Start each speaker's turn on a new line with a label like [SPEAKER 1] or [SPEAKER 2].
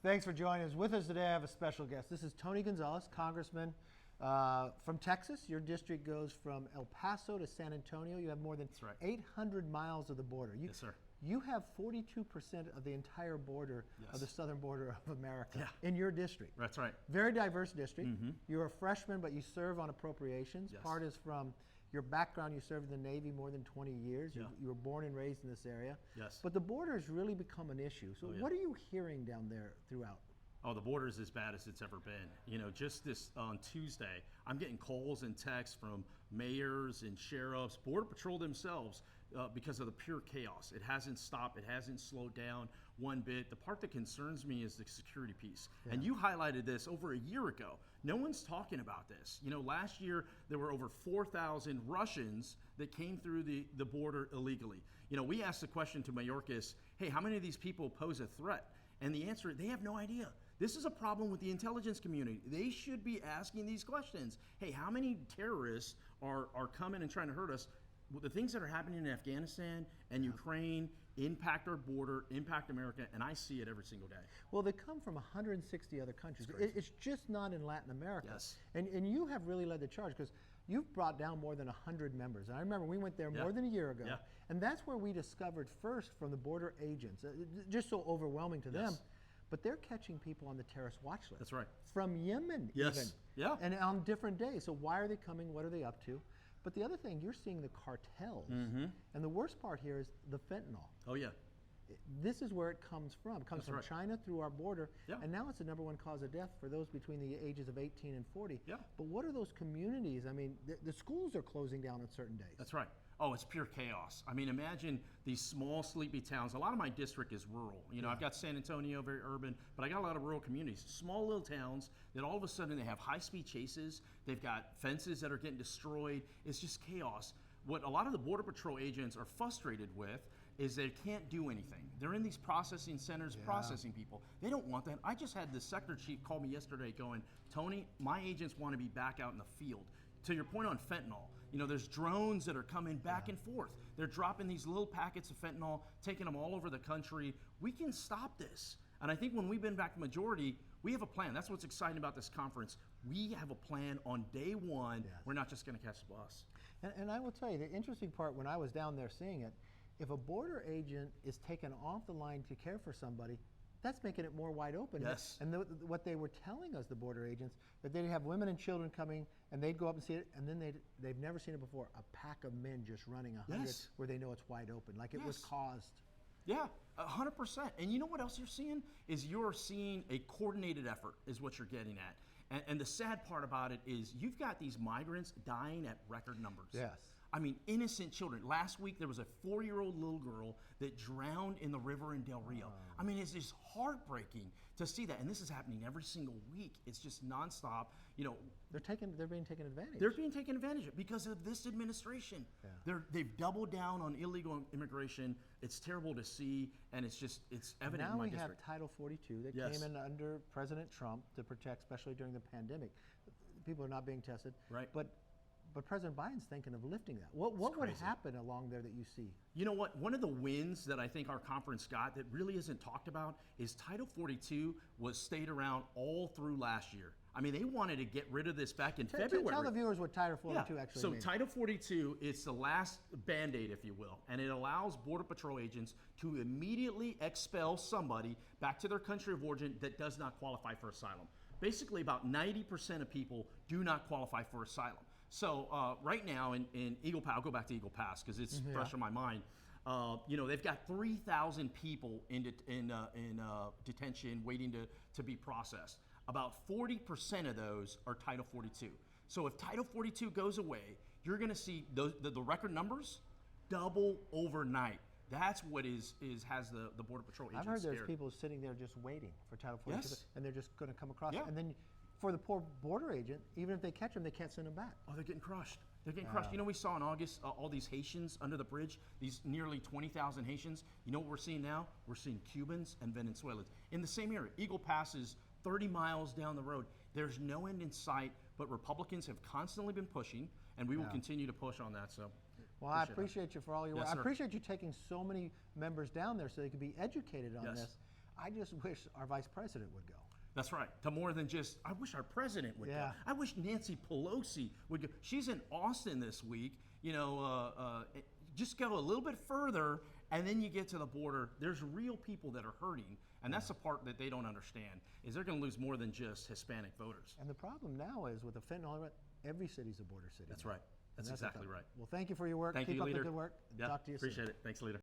[SPEAKER 1] Thanks for joining us. With us today, I have a special guest. This is Tony Gonzales, Congressman from Texas. Your district goes from El Paso to San Antonio. You have more than 800 miles of the border.
[SPEAKER 2] Yes, sir.
[SPEAKER 1] You have 42% of the entire border of the southern border of America in your district.
[SPEAKER 2] That's right.
[SPEAKER 1] Very diverse district. You're a freshman, but you serve on appropriations.
[SPEAKER 2] Yes.
[SPEAKER 1] Part is from your background. You served in the Navy more than 20 years. You were born and raised in this area.
[SPEAKER 2] Yes.
[SPEAKER 1] But the border has really become an issue. So what are you hearing down there throughout?
[SPEAKER 2] Oh, the border is as bad as it's ever been. You know, just this on Tuesday, I'm getting calls and texts from mayors and sheriffs, Border Patrol themselves, because of the pure chaos. It hasn't stopped. It hasn't slowed down one bit. The part that concerns me is the security piece. And you highlighted this over a year ago. No one's talking about this. You know, last year there were over 4,000 Russians that came through the border illegally. You know, we asked the question to Mayorkas, hey, how many of these people pose a threat? And the answer, they have no idea. This is a problem with the intelligence community. They should be asking these questions. Hey, how many terrorists are coming and trying to hurt us? Well, the things that are happening in Afghanistan and Ukraine impact our border, impact America, and I see it every single day.
[SPEAKER 1] Well, they come from 160 other countries. It's just not in Latin America.
[SPEAKER 2] Yes.
[SPEAKER 1] And you have really led the charge because you've brought down more than 100 members. And I remember we went there more than a year ago. And that's where we discovered first from the border agents, just so overwhelming to them, but they're catching people on the terrorist watch list.
[SPEAKER 2] That's right.
[SPEAKER 1] From Yemen even. And on different days. So why are they coming? What are they up to? But the other thing, you're seeing the cartels. And the worst part here is the fentanyl.
[SPEAKER 2] Oh, yeah.
[SPEAKER 1] This is where it comes from. It comes from China through our border. And now it's the #1 cause of death for those between the ages of 18 and 40. But what are those communities? I mean, the schools are closing down on certain days.
[SPEAKER 2] That's right. Oh, it's pure chaos. I mean, imagine these small, sleepy towns. A lot of my district is rural. You know, I've got San Antonio, very urban, but I got a lot of rural communities. Small little towns that all of a sudden they have high-speed chases. They've got fences that are getting destroyed. It's just chaos. What a lot of the Border Patrol agents are frustrated with is they can't do anything. They're in these processing centers processing people. They don't want that. I just had the sector chief call me yesterday going, Tony, my agents want to be back out in the field. To your point on fentanyl, you know, there's drones that are coming back and forth. They're dropping these little packets of fentanyl, taking them all over the country. We can stop this. And I think when we've been back to majority, we have a plan. That's what's exciting about this conference. We have a plan on day one. We're not just going to catch the bus.
[SPEAKER 1] And I will tell you, the interesting part when I was down there seeing it, if a border agent is taken off the line to care for somebody, that's making it more wide open.
[SPEAKER 2] Yes.
[SPEAKER 1] And what they were telling us, the border agents, that they'd have women and children coming, and they'd go up and see it, and then they've never seen it before, a pack of men just running 100 where they know it's wide open, like it was caused.
[SPEAKER 2] Yeah, 100%. And you know what else you're seeing? Is you're seeing a coordinated effort is what you're getting at. And the sad part about it is you've got these migrants dying at record numbers.
[SPEAKER 1] Yes.
[SPEAKER 2] I mean, innocent children. Last week, there was a 4-year-old little girl that drowned in the river in Del Rio. I mean, it's just heartbreaking to see that. And this is happening every single week. It's just nonstop. You know,
[SPEAKER 1] they're being taken advantage.
[SPEAKER 2] They're being taken advantage of because of this administration. They've doubled down on illegal immigration. It's terrible to see, and it's evident in my district.
[SPEAKER 1] Now we have Title 42 that came in under President Trump to protect, especially during the pandemic. People are not being tested.
[SPEAKER 2] Right.
[SPEAKER 1] But President Biden's thinking of lifting that. What would happen along there that you see?
[SPEAKER 2] You know what? One of the wins that I think our conference got that really isn't talked about is Title 42 was stayed around all through last year. I mean, they wanted to get rid of this back in February.
[SPEAKER 1] Tell the viewers what Title 42 actually means.
[SPEAKER 2] So Title 42, it's the last Band-Aid, if you will, and it allows Border Patrol agents to immediately expel somebody back to their country of origin that does not qualify for asylum. Basically, about 90% of people do not qualify for asylum. So right now in Eagle Pass, I'll go back to Eagle Pass because it's fresh in my mind. You know, they've got 3,000 people in detention waiting to be processed. About 40% of those are Title 42. So if Title 42 goes away, you're going to see the record numbers double overnight. That's what has the Border Patrol agents
[SPEAKER 1] I've heard there's
[SPEAKER 2] scared.
[SPEAKER 1] people sitting there just waiting for Title 42, and they're just going to come across it. And then for the poor border agent, even if they catch them, they can't send them back.
[SPEAKER 2] Oh, they're getting crushed. They're getting crushed. You know, we saw in August all these Haitians under the bridge, these nearly 20,000 Haitians. You know what we're seeing now? We're seeing Cubans and Venezuelans in the same area. Eagle Pass is 30 miles down the road. There's no end in sight, but Republicans have constantly been pushing, and we will continue to push on that. So,
[SPEAKER 1] well, I appreciate you for all your work. I appreciate you taking so many members down there so they could be educated on this. I just wish our vice president would go.
[SPEAKER 2] That's right. To more than just, I wish our president would go. I wish Nancy Pelosi would go. She's in Austin this week. Just go a little bit further, and then you get to the border. There's real people that are hurting, and that's the part that they don't understand, is they're going to lose more than just Hispanic voters.
[SPEAKER 1] And the problem now is with the fentanyl, every city's a border city.
[SPEAKER 2] That's right. That's exactly right.
[SPEAKER 1] Well, thank you for your work.
[SPEAKER 2] Thank you,
[SPEAKER 1] Keep up
[SPEAKER 2] leader.
[SPEAKER 1] the good work.
[SPEAKER 2] Yeah,
[SPEAKER 1] Talk to you soon.
[SPEAKER 2] appreciate it. Thanks, leader.